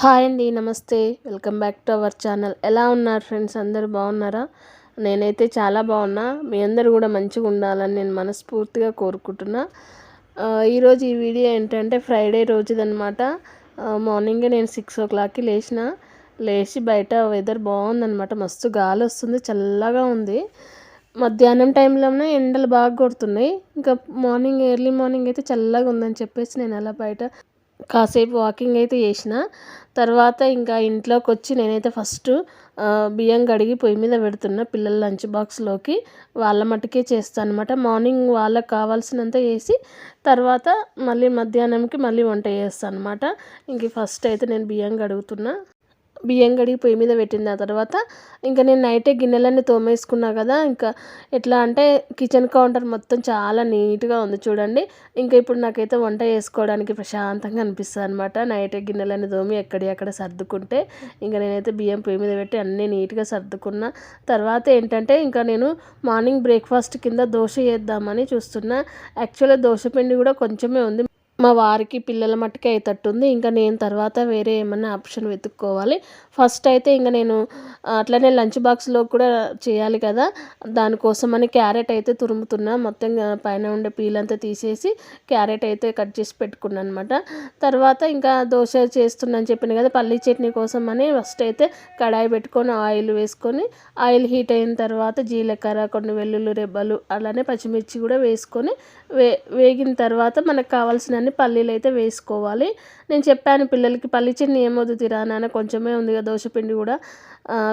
Hi అండి. నమస్తే. Welcome back to our channel. ఎలా ఉన్నారు ఫ్రెండ్స్? అందరూ బాగున్నారా? నేనైతే చాలా బాగున్నా. మీ అందరూ కూడా మంచిగా ఉండాలని నేను మనస్ఫూర్తిగా కోరుకుంటున్నా. ఈరోజు ఈ వీడియో ఏంటంటే ఫ్రైడే రోజుదనమాట. మార్నింగే నేను 6 o'clockకి లేచి బయట వెదర్ బాగుందనమాట. మస్తు గాలి వస్తుంది, చల్లగా ఉంది. మధ్యాహ్నం టైంలోనే ఎండలు బాగా కొడుతున్నాయి. ఇంకా ఎర్లీ మార్నింగ్ అయితే చల్లగా ఉందని చెప్పేసి నేను అలా బయట కాసేపు వాకింగ్ అయితే చేసిన. తర్వాత ఇంకా ఇంట్లోకి వచ్చి నేనైతే ఫస్ట్ బియ్యం కడిగి పొయ్యి మీద పెడుతున్నా పిల్లల లంచ్ బాక్స్లోకి. వాళ్ళ మట్టుకే చేస్తాను అనమాట. మార్నింగ్ వాళ్ళకి కావాల్సినంత చేసి తర్వాత మళ్ళీ మధ్యాహ్నంకి మళ్ళీ వంట చేస్తాను అనమాట. ఇంక ఫస్ట్ అయితే నేను బియ్యం కడుగుతున్నా. బియ్యం కడిగి పొయ్యి మీద పెట్టిన తర్వాత ఇంకా నేను నైటే గిన్నెలన్నీ తోమేసుకున్నా కదా. ఇంకా ఎట్లా అంటే కిచెన్ కౌంటర్ మొత్తం చాలా నీట్గా ఉంది చూడండి. ఇంకా ఇప్పుడు నాకైతే వంట చేసుకోవడానికి ప్రశాంతంగా అనిపిస్తుంది అనమాట. నైటే గిన్నెలన్నీ తోమి అక్కడ సర్దుకుంటే ఇంకా నేనైతే బియ్యం పొయ్యి మీద పెట్టి అన్నీ నీట్గా సర్దుకున్నా. తర్వాత ఏంటంటే ఇంకా నేను మార్నింగ్ బ్రేక్ఫాస్ట్ కింద దోశ చేద్దామని చూస్తున్నా. యాక్చువల్గా దోశ పిండి కూడా కొంచెమే ఉంది. మా వారికి పిల్లల మట్టుకే అయ్యేటట్టుంది. ఇంకా నేను తర్వాత వేరే ఏమన్నా ఆప్షన్ వెతుక్కోవాలి. ఫస్ట్ అయితే ఇంకా నేను అట్లనే లంచ్ బాక్స్లో కూడా చేయాలి కదా. దానికోసమని క్యారెట్ అయితే తురుముతున్నా. మొత్తం పైన ఉండే పీల్ అంతా తీసేసి క్యారెట్ అయితే కట్ చేసి పెట్టుకున్నాను అనమాట. తర్వాత ఇంకా దోశ చేస్తున్నాను చెప్పాను కదా. పల్లీ చట్నీ కోసం అని ఫస్ట్ అయితే కడాయి పెట్టుకొని ఆయిల్ వేసుకొని, ఆయిల్ హీట్ అయిన తర్వాత జీలకర్ర, కొన్ని వెల్లుల్లి రెబ్బలు, అలానే పచ్చిమిర్చి కూడా వేసుకొని వేగిన తర్వాత మనకు కావాల్సిన పల్లీలు అయితే వేసుకోవాలి. నేను చెప్పాను పిల్లలకి పల్లి చట్నీ ఏమొద్దు తిరా నాన్న, కొంచెమే ఉంది కదా దోశ పిండి కూడా,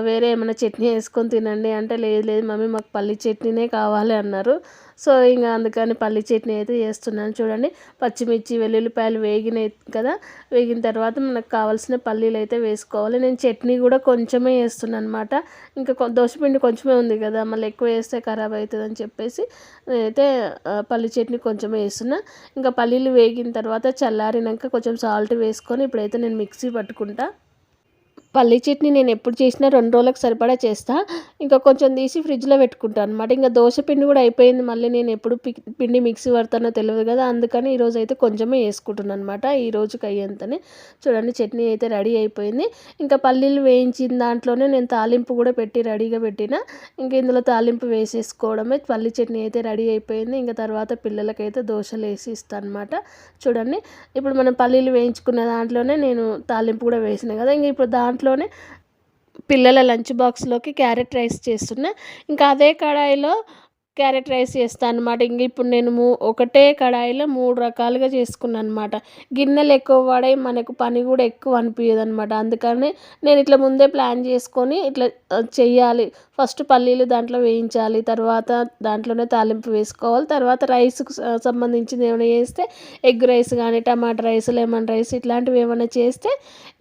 వేరే ఏమైనా చట్నీ వేసుకొని తినండి అంటే, లేదు లేదు మమ్మీ మాకు పల్లి చట్నీనే కావాలి అన్నారు. సో ఇంకా అందుకని పల్లి చట్నీ అయితే చేస్తున్నాను చూడండి. పచ్చిమిర్చి, వెల్లుల్లిపాయలు వేగినాయి కదా. వేగిన తర్వాత మనకు కావాల్సిన పల్లీలు అయితే వేసుకోవాలి. నేను చట్నీ కూడా కొంచెమే వేస్తున్నాను అనమాట. ఇంకా దోశపిండి కొంచెమే ఉంది కదా, మళ్ళీ ఎక్కువ వేస్తే ఖరాబ్ అవుతుంది అని చెప్పేసి నేనైతే పల్లి చట్నీ కొంచెమే వేస్తున్నా. ఇంకా పల్లీలు వేగిన తర్వాత చల్లారినాక కొంచెం సాల్ట్ వేసుకొని ఇప్పుడైతే నేను మిక్సీ పట్టుకుంటా. పల్లీ చట్నీ నేను ఎప్పుడు చేసినా 2 రోజులకు సరిపడా చేస్తా. ఇంకా కొంచెం తీసి ఫ్రిడ్జ్లో పెట్టుకుంటాను అనమాట. ఇంకా దోశ పిండి కూడా అయిపోయింది. మళ్ళీ నేను ఎప్పుడు పిండి మిక్సీ పడతానో తెలియదు కదా. అందుకని ఈరోజు అయితే కొంచెమే వేసుకుంటున్నాను అనమాట. ఈ రోజుకి అయ్యేంతనే. చూడండి చట్నీ అయితే రెడీ అయిపోయింది. ఇంకా పల్లీలు వేయించిన దాంట్లోనే నేను తాలింపు కూడా పెట్టి రెడీగా పెట్టిన. ఇంక ఇందులో తాలింపు వేసేసుకోవడమే. పల్లీ చట్నీ అయితే రెడీ అయిపోయింది. ఇంకా తర్వాత పిల్లలకైతే దోశలు వేసి ఇస్తాను అనమాట. చూడండి ఇప్పుడు మనం పల్లీలు వేయించుకున్న దాంట్లోనే నేను తాలింపు కూడా వేసిన కదా. ఇంక ఇప్పుడు దాంట్లోనే పిల్లల లంచ్ బాక్స్లోకి క్యారెట్ రైస్ చేస్తున్నా. ఇంకా అదే కడాయిలో క్యారెట్ రైస్ చేస్తాను అనమాట. ఇంక ఇప్పుడు నేను ఒకటే కడాయిలో 3 రకాలుగా చేసుకున్నాను అనమాట. గిన్నెలు ఎక్కువ పడాయి, మనకు పని కూడా ఎక్కువ అనిపించదు అనమాట. అందుకని నేను ఇట్లా ముందే ప్లాన్ చేసుకొని ఇట్లా చెయ్యాలి. ఫస్ట్ పల్లీలు దాంట్లో వేయించాలి, తర్వాత దాంట్లోనే తాలింపు వేసుకోవాలి, తర్వాత రైస్కు సంబంధించింది ఏమైనా చేస్తే ఎగ్ రైస్ కానీ, టమాటా రైస్, లెమన్ రైస్ ఇట్లాంటివి ఏమైనా చేస్తే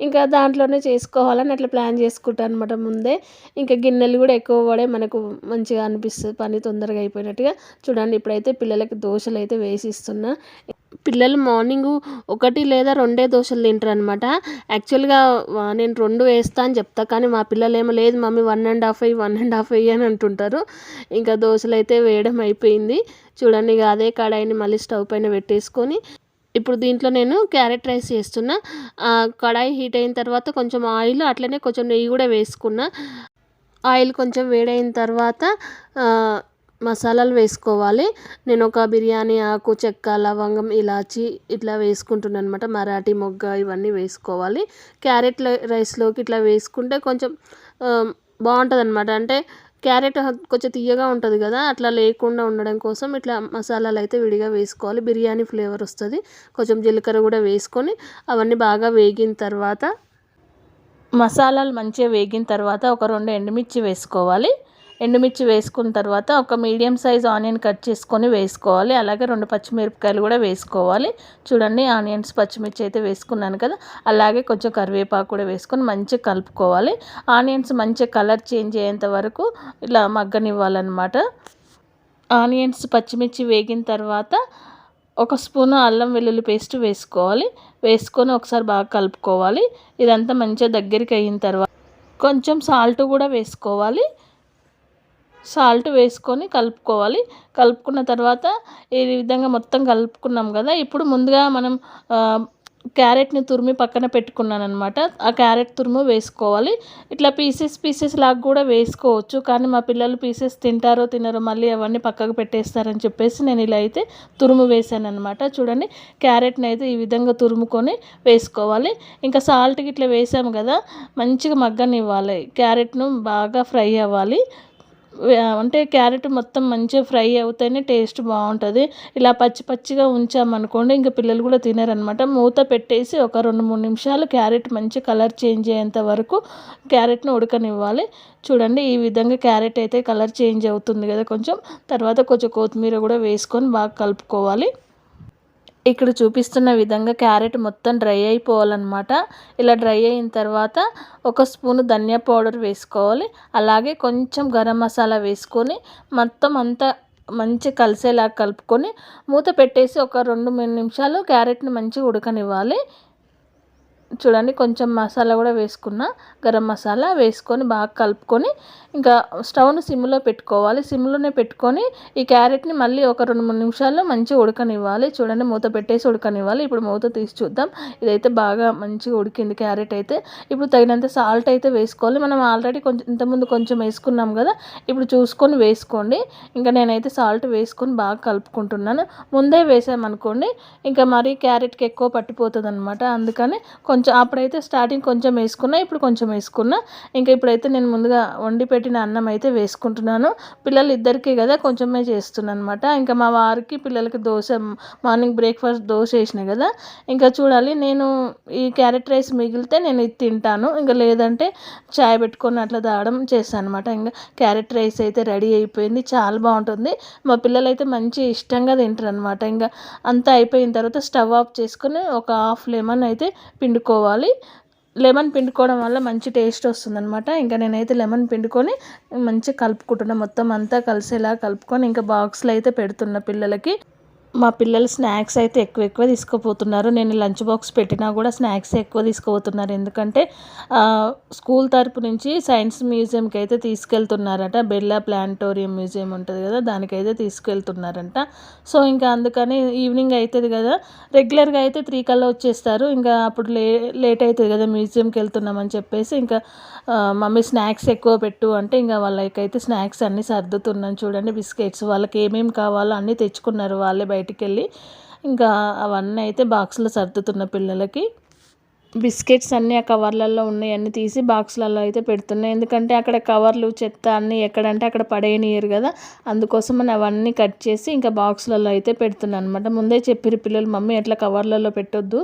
ఇంకా దాంట్లోనే చేసుకోవాలని అట్లా ప్లాన్ చేసుకుంటాను అనమాట ముందే. ఇంకా గిన్నెలు కూడా ఎక్కువ పడే మనకు మంచిగా అనిపిస్తుంది, పని తొందరగా అయిపోయినట్టుగా. చూడండి ఇప్పుడైతే పిల్లలకి దోశలు అయితే వేసిస్తున్నా. పిల్లలు మార్నింగు 1 లేదా 2 దోశలు తింటారు అనమాట. యాక్చువల్గా నేను 2 వేస్తా అని చెప్తా, కానీ మా పిల్లలు ఏమో లేదు మమ్మీ 1.5 వేయి 1.5 వేయి అని అంటుంటారు. ఇంకా దోశలు అయితే వేయడం అయిపోయింది. చూడండి ఇక అదే కడాయిని మళ్ళీ స్టవ్ పైన పెట్టేసుకొని ఇప్పుడు దీంట్లో నేను క్యారెట్ రైస్ చేస్తున్నా. కడాయి హీట్ అయిన తర్వాత కొంచెం ఆయిల్, అట్లనే కొంచెం నెయ్యి కూడా వేసుకున్నా. ఆయిల్ కొంచెం వేడైన తర్వాత మసాలాలు వేసుకోవాలి. నేను ఒక బిర్యానీ ఆకు, చెక్క, లవంగం, ఇలాచి ఇట్లా వేసుకుంటున్నాను అనమాట. మరాఠీ మొగ్గ ఇవన్నీ వేసుకోవాలి. క్యారెట్ రైస్లోకి ఇట్లా వేసుకుంటే కొంచెం బాగుంటుంది అనమాట. అంటే క్యారెట్ కొంచెం తీయగా ఉంటుంది కదా, అట్లా లేకుండా ఉండడం కోసం ఇట్లా మసాలాలు అయితే విడిగా వేసుకోవాలి. బిర్యానీ ఫ్లేవర్ వస్తుంది. కొంచెం జీలకర్ర కూడా వేసుకొని అవన్నీ బాగా వేగిన తర్వాత, మసాలాలు మంచిగా వేగిన తర్వాత ఒక 2 ఎండుమిర్చి వేసుకోవాలి. ఎండుమిర్చి వేసుకున్న తర్వాత ఒక మీడియం సైజ్ ఆనియన్ కట్ చేసుకొని వేసుకోవాలి. అలాగే 2 పచ్చిమిరపకాయలు కూడా వేసుకోవాలి. చూడండి ఆనియన్స్, పచ్చిమిర్చి అయితే వేసుకున్నాను కదా. అలాగే కొంచెం కరివేపాకు కూడా వేసుకొని మంచిగా కలుపుకోవాలి. ఆనియన్స్ మంచిగా కలర్ చేంజ్ అయ్యేంత వరకు ఇలా మగ్గనివ్వాలన్నమాట. ఆనియన్స్, పచ్చిమిర్చి వేగిన తర్వాత ఒక స్పూను అల్లం వెల్లుల్లి పేస్ట్ వేసుకోవాలి. వేసుకొని ఒకసారి బాగా కలుపుకోవాలి. ఇదంతా మంచిగా దగ్గరికి అయిన తర్వాత కొంచెం సాల్ట్ కూడా వేసుకోవాలి. సాల్ట్ వేసుకొని కలుపుకోవాలి. కలుపుకున్న తర్వాత ఈ విధంగా మొత్తం కలుపుకున్నాం కదా. ఇప్పుడు ముందుగా మనం క్యారెట్ని తురిమి పక్కన పెట్టుకున్నాను అనమాట. ఆ క్యారెట్ తురుము వేసుకోవాలి. ఇట్లా పీసెస్ లాగా కూడా వేసుకోవచ్చు, కానీ మా పిల్లలు పీసెస్ తింటారో తినరో మళ్ళీ అవన్నీ పక్కకు పెట్టేస్తారని చెప్పేసి నేను ఇలా అయితే తురుము వేసాను అనమాట. చూడండి, క్యారెట్ని అయితే ఈ విధంగా తురుముకొని వేసుకోవాలి. ఇంకా సాల్ట్ ఇట్లా వేసాము కదా, మంచిగా మగ్గనివ్వాలి. క్యారెట్ను బాగా ఫ్రై అవ్వాలి. అంటే క్యారెట్ మొత్తం మంచిగా ఫ్రై అవుతేనే టేస్ట్ బాగుంటుంది. ఇలా పచ్చి పచ్చిగా ఉంచామనుకోండి ఇంకా పిల్లలు కూడా తినరనమాట. మూత పెట్టేసి ఒక 2-3 నిమిషాలు క్యారెట్ మంచి కలర్ చేంజ్ అయ్యేంత వరకు క్యారెట్ను ఉడకనివ్వాలి. చూడండి, ఈ విధంగా క్యారెట్ అయితే కలర్ చేంజ్ అవుతుంది కదా కొంచెం, తర్వాత కొంచెం కొత్తిమీర కూడా వేసుకొని బాగా కలుపుకోవాలి. ఇక్కడ చూపిస్తున్న విధంగా క్యారెట్ మొత్తం డ్రై అయిపోవాలన్నమాట. ఇలా డ్రై అయిన తర్వాత ఒక స్పూను ధనియా పౌడర్ వేసుకోవాలి. అలాగే కొంచెం గరం మసాలా వేసుకొని మొత్తం అంతా మంచి కలిసేలా కలుపుకొని మూత పెట్టేసి ఒక 2-3 నిమిషాలు క్యారెట్ని మంచిగా ఉడకనివ్వాలి. చూడండి, కొంచెం మసాలా కూడా వేసుకున్న, గరం మసాలా వేసుకొని బాగా కలుపుకొని ఇంకా స్టవ్ను సిమ్లో పెట్టుకోవాలి. సిమ్లోనే పెట్టుకొని ఈ క్యారెట్ని మళ్ళీ ఒక 2-3 నిమిషాలు మంచిగా ఉడకనివ్వాలి. చూడండి, మూత పెట్టేసి ఉడకనివ్వాలి. ఇప్పుడు మూత తీసి చూద్దాం. ఇదైతే బాగా మంచిగా ఉడికింది క్యారెట్ అయితే. ఇప్పుడు తగినంత సాల్ట్ అయితే వేసుకోవాలి. మనం ఆల్రెడీ ఇంతకుముందు కొంచెం వేసుకున్నాం కదా, ఇప్పుడు చూసుకొని వేసుకోండి. ఇంకా నేనైతే సాల్ట్ వేసుకొని బాగా కలుపుకుంటున్నాను. ముందే వేసామనుకోండి ఇంకా మరీ క్యారెట్కి ఎక్కువ పట్టిపోతుంది అనమాట. అందుకని కొంచెం అప్పుడైతే స్టార్టింగ్ కొంచెం వేసుకున్నా, ఇప్పుడు కొంచెం వేసుకున్నా. ఇంకా ఇప్పుడైతే నేను ముందుగా వండి పెట్టిన అన్నం అయితే వేసుకుంటున్నాను. పిల్లలు ఇద్దరికీ కదా కొంచెమే చేస్తున్నాను అనమాట. ఇంకా మా వారికి పిల్లలకి మార్నింగ్ బ్రేక్ఫాస్ట్ దోశ వేసిన కదా, ఇంకా చూడాలి, నేను ఈ క్యారెట్ రైస్ మిగిలితే నేను ఇది తింటాను, ఇంకా లేదంటే చాయ్ పెట్టుకొని అట్లా తాగడం చేస్తాను అనమాట. ఇంకా క్యారెట్ రైస్ అయితే రెడీ అయిపోయింది, చాలా బాగుంటుంది. మా పిల్లలు అయితే మంచి ఇష్టంగా తింటారు అనమాట. ఇంకా అంతా అయిపోయిన తర్వాత స్టవ్ ఆఫ్ చేసుకొని ఒక హాఫ్ లెమన్ అయితే పిండుకోవాలి. లెమన్ పిండుకోవడం వల్ల మంచి టేస్ట్ వస్తుందన్నమాట. ఇంకా నేనైతే లెమన్ పిండుకొని మంచిగా కలుపుకుంటున్నా, మొత్తం అంతా కలిసేలా కలుపుకొని ఇంకా బాక్స్లో అయితే పెడుతున్న పిల్లలకి. మా పిల్లలు స్నాక్స్ అయితే ఎక్కువ తీసుకుపోతున్నారు. నేను లంచ్ బాక్స్ పెట్టినా కూడా స్నాక్స్ ఎక్కువ తీసుకుపోతున్నారు. ఎందుకంటే స్కూల్ తరపు నుంచి సైన్స్ మ్యూజియంకి అయితే తీసుకెళ్తున్నారట. బిర్లా ప్లానిటోరియం మ్యూజియం ఉంటుంది కదా, దానికైతే తీసుకెళ్తున్నారంట. సో ఇంకా అందుకని ఈవినింగ్ అవుతుంది కదా, రెగ్యులర్గా అయితే 3 కల్లా వచ్చేస్తారు. ఇంకా అప్పుడు లేట్ అవుతుంది కదా, మ్యూజియంకి వెళ్తున్నామని చెప్పేసి ఇంకా మమ్మీ స్నాక్స్ ఎక్కువ పెట్టు అంటే ఇంకా వాళ్ళకైతే స్నాక్స్ అన్నీ సర్దుతున్నాను. చూడండి, బిస్కెట్స్ వాళ్ళకి ఏమేమి కావాలో అన్నీ తెచ్చుకున్నారు వాళ్ళే బయటికి వెళ్ళి. ఇంకా అవన్నీ అయితే బాక్స్లో సర్దుతున్న పిల్లలకి. బిస్కెట్స్ అన్నీ ఆ కవర్లలో ఉన్నాయి, అన్నీ తీసి బాక్స్లలో అయితే పెడుతున్నాయి. ఎందుకంటే అక్కడ కవర్లు చెత్త అన్నీ ఎక్కడంటే అక్కడ పడేయనియరు కదా, అందుకోసం అని అవన్నీ కట్ చేసి ఇంకా బాక్స్లలో అయితే పెడుతున్నాను అనమాట. ముందే చెప్పిరు పిల్లలు, మమ్మీ ఎట్లా కవర్లలో పెట్టొద్దు,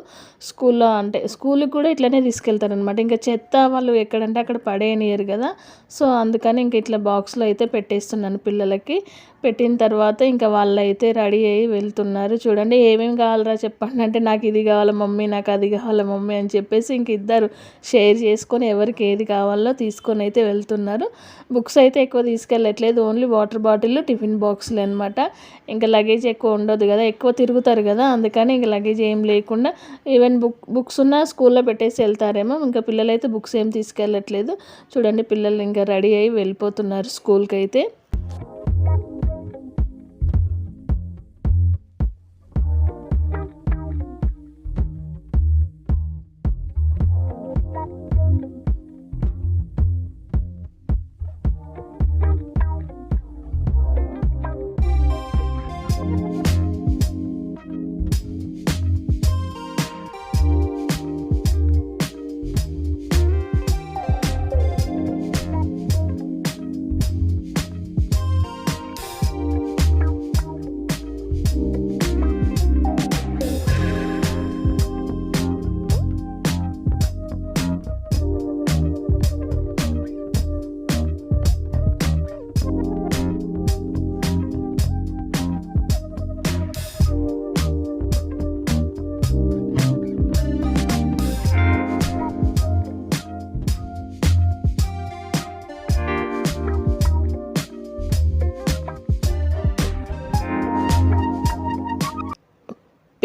స్కూల్లో అంటే స్కూల్కి కూడా ఇట్లనే తీసుకెళ్తారనమాట. ఇంకా చెత్త వాళ్ళు ఎక్కడంటే అక్కడ పడేయనియరు కదా, సో అందుకని ఇంక ఇట్లా బాక్స్లో అయితే పెట్టేస్తున్నాను పిల్లలకి. పెట్టిన తర్వాత ఇంకా వాళ్ళు అయితే రెడీ అయ్యి వెళ్తున్నారు. చూడండి, ఏమేమి కావాలరా చెప్పండి అంటే, నాకు ఇది కావాలి మమ్మీ, నాకు అది కావాలి మమ్మీ అని చెప్పేసి ఇంక ఇద్దరు షేర్ చేసుకొని ఎవరికి ఏది కావాలో తీసుకొని అయితే వెళ్తున్నారు. బుక్స్ అయితే ఎక్కువ తీసుకెళ్ళట్లేదు, ఓన్లీ వాటర్ బాటిల్, టిఫిన్ బాక్సులు అనమాట. ఇంకా లగేజ్ ఎక్కువ ఉండదు కదా, ఎక్కువ తిరుగుతారు కదా, అందుకని ఇంక లగేజ్ ఏం లేకుండా ఈవెన్ బుక్స్ ఉన్న స్కూల్లో పెట్టేసి వెళ్తారేమో. ఇంకా పిల్లలైతే బుక్స్ ఏం తీసుకెళ్ళట్లేదు. చూడండి, పిల్లలు ఇంకా రెడీ అయ్యి వెళ్ళిపోతున్నారు స్కూల్కి అయితే.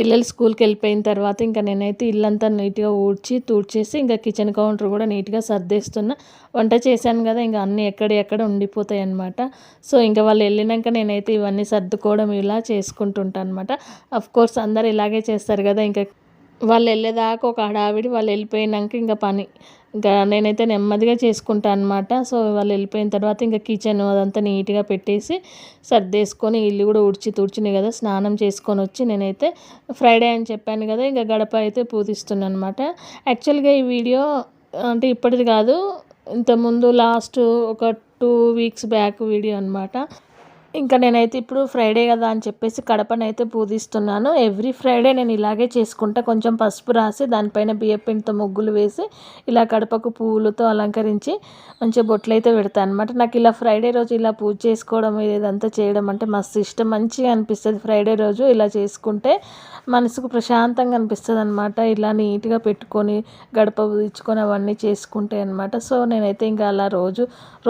పిల్లలు స్కూల్కి వెళ్ళిపోయిన తర్వాత ఇంకా నేనైతే ఇల్లంతా నీట్గా తూడ్చేసి ఇంకా కిచెన్ కౌంటర్ కూడా నీట్గా సర్దేస్తున్నా. వంట చేశాను కదా, ఇంకా అన్నీ ఎక్కడ ఉండిపోతాయి అన్నమాట. సో ఇంకా వాళ్ళు వెళ్ళినాక నేనైతే ఇవన్నీ సర్దుకోవడం ఇలా చేసుకుంటుంటాను అనమాట. అఫ్కోర్స్ అందరు ఇలాగే చేస్తారు కదా, ఇంకా వాళ్ళు వెళ్ళేదాకా ఒక హడావిడి, వాళ్ళు వెళ్ళిపోయినాక ఇంకా పని ఇంకా నేనైతే నెమ్మదిగా చేసుకుంటాను అనమాట. సో వాళ్ళు వెళ్ళిపోయిన తర్వాత ఇంకా కిచెన్ అదంతా నీట్గా పెట్టేసి సర్దేసుకొని ఇల్లు కూడా తుడిచినాయి కదా, స్నానం చేసుకొని వచ్చి నేనైతే ఫ్రైడే అని చెప్పాను కదా, ఇంకా గడప అయితే పూజిస్తున్నాను అనమాట. యాక్చువల్గా ఈ వీడియో అంటే ఇప్పటిది కాదు, ఇంతకుముందు లాస్ట్ ఒక 2 వీక్స్ బ్యాక్ వీడియో అనమాట. ఇంకా నేనైతే ఇప్పుడు ఫ్రైడే కదా అని చెప్పేసి కడపనైతే పూజిస్తున్నాను. ఎవ్రీ ఫ్రైడే నేను ఇలాగే చేసుకుంటా. కొంచెం పసుపు రాసి దానిపైన బియ్యపిండితో ముగ్గులు వేసి ఇలా కడపకు పువ్వులతో అలంకరించి మంచిగా బొట్లు అయితే పెడతాను అనమాట. నాకు ఇలా ఫ్రైడే రోజు ఇలా పూజ చేసుకోవడం ఇదంతా చేయడం అంటే మస్తు ఇష్టం. మంచిగా అనిపిస్తుంది ఫ్రైడే రోజు ఇలా చేసుకుంటే, మనసుకు ప్రశాంతంగా అనిపిస్తుంది అనమాట. ఇలా నీట్గా పెట్టుకొని గడప పూజించుకొని అవన్నీ చేసుకుంటే అనమాట. సో నేనైతే ఇంకా అలా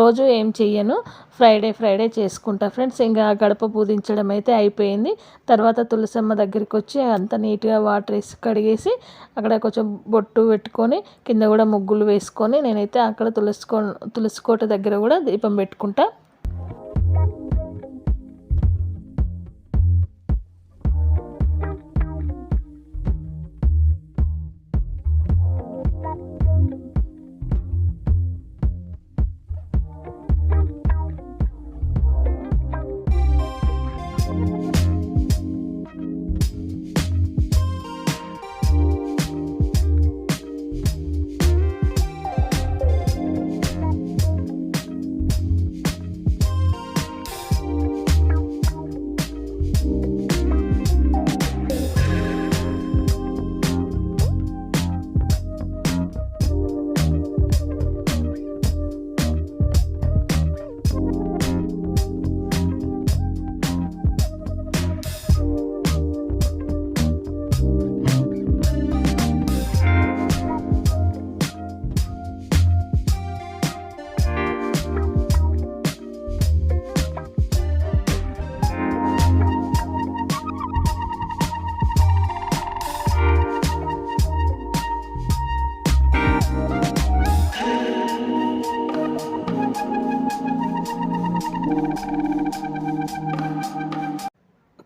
రోజు ఏం చెయ్యను, ఫ్రైడే చేసుకుంటా ఫ్రెండ్స్. ఇంకా గడప పూజించడం అయితే అయిపోయింది. తర్వాత తులసమ్మ దగ్గరికి వచ్చి అంత నీట్గా వాటర్ వేసి కడిగేసి అక్కడ కొంచెం బొట్టు పెట్టుకొని కింద కూడా ముగ్గులు వేసుకొని నేనైతే అక్కడ తులసి కోట దగ్గర కూడా దీపం పెట్టుకుంటా.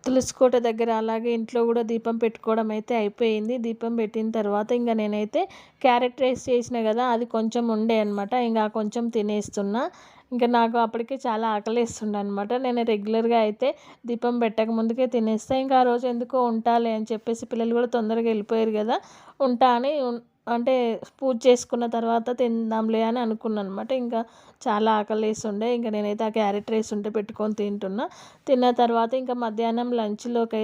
తులసికోట దగ్గర అలాగే ఇంట్లో కూడా దీపం పెట్టుకోవడం అయితే అయిపోయింది. దీపం పెట్టిన తర్వాత ఇంకా నేనైతే క్యారెట్ రైస్ చేసిన కదా, అది కొంచెం ఉండే అనమాట. ఇంకా కొంచెం తినేస్తున్నా. ఇంకా నాకు అప్పటికే చాలా ఆకలిస్తుండే అనమాట. నేను రెగ్యులర్గా అయితే దీపం పెట్టక ముందుకే తినేస్తాను. ఇంకా ఆ రోజు ఎందుకో ఉంటాలే అని చెప్పేసి పిల్లలు కూడా తొందరగా వెళ్ళిపోయారు కదా, ఉంటా అని అంటే పూజ చేసుకున్న తర్వాత తిందాంలే అని అనుకున్నాను అనమాట. ఇంకా చాలా ఆకలేస్తుండే. ఇంకా నేనైతే ఆ క్యారెట్ రైస్ ఉంటే పెట్టుకొని తింటున్నా. తిన్న తర్వాత ఇంకా మధ్యాహ్నం లంచ్లోకి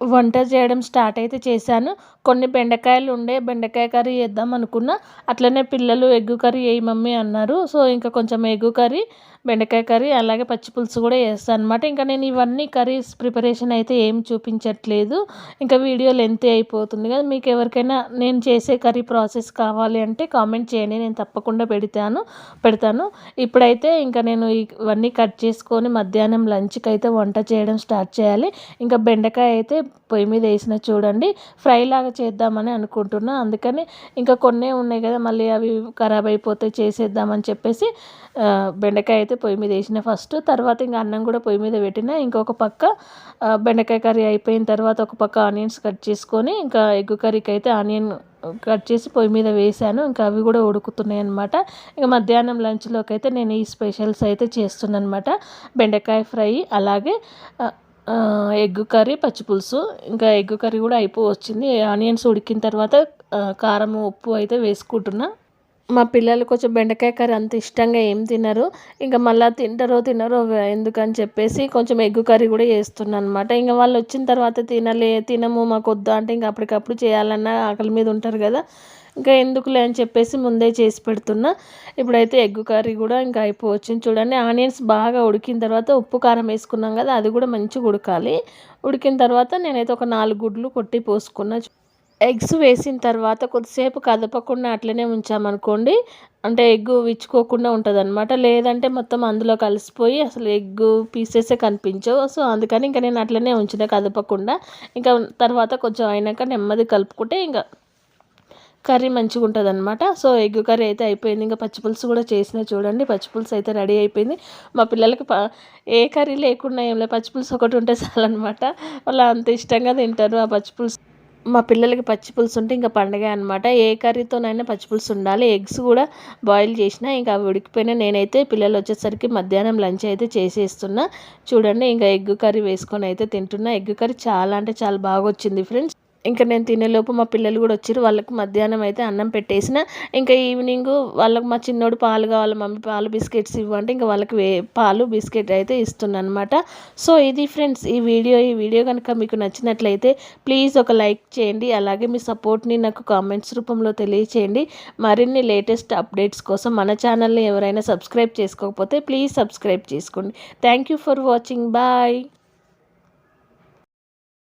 వంట చేయడం స్టార్ట్ అయితే చేశాను. కొన్ని బెండకాయలు ఉండే, బెండకాయ కర్రీ చేద్దాం అనుకున్నా. అట్లనే పిల్లలు ఎగ్గు కర్రీ వేయి మమ్మీ అన్నారు. సో ఇంకా కొంచెం ఎగ్గు కర్రీ, బెండకాయ కర్రీ అలాగే పచ్చి పులుసు కూడా చేస్తాను అనమాట. ఇంకా నేను ఇవన్నీ కర్రీస్ ప్రిపరేషన్ అయితే ఏం చూపించట్లేదు, ఇంకా వీడియో లెంత్ అయిపోతుంది కదా. మీకు ఎవరికైనా నేను చేసే కర్రీ ప్రాసెస్ కావాలి అంటే కామెంట్ చేయండి, నేను తప్పకుండా పెడతాను. ఇప్పుడైతే ఇంకా నేను ఇవన్నీ కట్ చేసుకొని మధ్యాహ్నం లంచ్కి అయితే వంట చేయడం స్టార్ట్ చేయాలి. ఇంకా బెండకాయ అయితే పొయ్యి మీద వేసిన చూడండి, ఫ్రై లాగా చేద్దామని అనుకుంటున్నా. అందుకని ఇంకా కొన్నే ఉన్నాయి కదా, మళ్ళీ అవి ఖరాబ్ అయిపోతే చేసేద్దామని చెప్పేసి బెండకాయ అయితే పొయ్యి మీద వేసిన ఫస్ట్. తర్వాత ఇంకా అన్నం కూడా పొయ్యి మీద పెట్టిన. ఇంకొక పక్క బెండకాయ కర్రీ అయిపోయిన తర్వాత ఒక పక్క ఆనియన్స్ కట్ చేసుకొని ఇంకా ఎగ్ కర్రీకి అయితే ఆనియన్ కట్ చేసి పొయ్యి మీద వేసాను. ఇంకా అవి కూడా ఉడుకుతున్నాయి అనమాట. ఇంకా మధ్యాహ్నం లంచ్లోకి అయితే నేను ఈ స్పెషల్స్ అయితే చేస్తున్నాను అనమాట. బెండకాయ ఫ్రై అలాగే ఎగ్ కర్రీ, పచ్చిపులుసు. ఇంకా ఎగ్ కర్రీ కూడా వచ్చింది. ఆనియన్స్ ఉడికిన తర్వాత కారం ఉప్పు అయితే వేసుకుంటున్నా. మా పిల్లలు కొంచెం బెండకాయ కర్రీ అంత ఇష్టంగా ఏం తినరు. ఇంకా మళ్ళీ తినరో ఎందుకని చెప్పేసి కొంచెం ఎగ్ కర్రీ కూడా చేస్తున్నాను అనమాట. ఇంకా వాళ్ళు వచ్చిన తర్వాత తినము మాకు వద్దు అంటే ఇంకా అప్పటికప్పుడు చేయాలన్న ఆకలి మీద ఉంటారు కదా, ఇంకా ఎందుకులే అని చెప్పేసి ముందే చేసి పెడుతున్నా. ఇప్పుడైతే ఎగ్ కర్రీ కూడా ఇంకా అయిపోవచ్చింది చూడండి. ఆనియన్స్ బాగా ఉడికిన తర్వాత ఉప్పు కారం వేసుకున్నాం కదా, అది కూడా మంచిగా ఉడకాలి. ఉడికిన తర్వాత నేనైతే ఒక 4 గుడ్లు కొట్టి పోసుకున్నా. ఎగ్స్ వేసిన తర్వాత కొద్దిసేపు కదపకుండా అట్లనే ఉంచామనుకోండి, అంటే ఎగ్గు విచ్చుకోకుండా ఉంటుంది అనమాట. లేదంటే మొత్తం అందులో కలిసిపోయి అసలు ఎగ్గు పీసెసే కనిపించవు. సో అందుకని ఇంకా నేను అట్లనే ఉంచిన కదపకుండా. ఇంకా తర్వాత కొంచెం అయినాక నెమ్మది కలుపుకుంటే ఇంకా కర్రీ మంచిగా ఉంటుంది అనమాట. సో ఎగ్ కర్రీ అయితే అయిపోయింది. ఇంకా పచ్చిపులుసు కూడా చేసిన చూడండి. పచ్చిపులుసు అయితే రెడీ అయిపోయింది. మా పిల్లలకి ఏ కర్రీ లేకుండా ఏం లేదు, పచ్చిపులుసు ఒకటి ఉంటే చాలన్నమాట. వాళ్ళు అంత ఇష్టంగా తింటారు ఆ పచ్చిపులుసు. మా పిల్లలకి పచ్చి పులుసు ఉంటే ఇంకా పండగే అనమాట. ఏ కర్రీతోనైనా పచ్చి పులుసు ఉండాలి. ఎగ్స్ కూడా బాయిల్ చేసిన ఇంకా అవి ఉడికిపోయినా. నేనైతే పిల్లలు వచ్చేసరికి మధ్యాహ్నం లంచ్ అయితే చేసేస్తున్నా. చూడండి ఇంకా ఎగ్ కర్రీ వేసుకొని అయితే తింటున్నా. ఎగ్ కర్రీ చాలా అంటే చాలా బాగా వచ్చింది ఫ్రెండ్స్. ఇంకా నేను తినేలోపు మా పిల్లలు కూడా వచ్చారు. వాళ్ళకి మధ్యాహ్నం అయితే అన్నం పెట్టేసిన. ఇంకా ఈవినింగ్ వాళ్ళకి మా చిన్నోడు పాలు కావాలి మమ్మీ పాలు బిస్కెట్స్ ఇవ్వంటే ఇంకా వాళ్ళకి పాలు బిస్కెట్ అయితే ఇస్తున్నాను అనమాట. సో ఇది ఫ్రెండ్స్ ఈ వీడియో కనుక మీకు నచ్చినట్లయితే ప్లీజ్ ఒక లైక్ చేయండి. అలాగే మీ సపోర్ట్ని నాకు కామెంట్స్ రూపంలో తెలియచేయండి. మరిన్ని లేటెస్ట్ అప్డేట్స్ కోసం మన ఛానల్ని ఎవరైనా సబ్స్క్రైబ్ చేసుకోకపోతే ప్లీజ్ సబ్స్క్రైబ్ చేసుకోండి. Thank you for watching. Bye.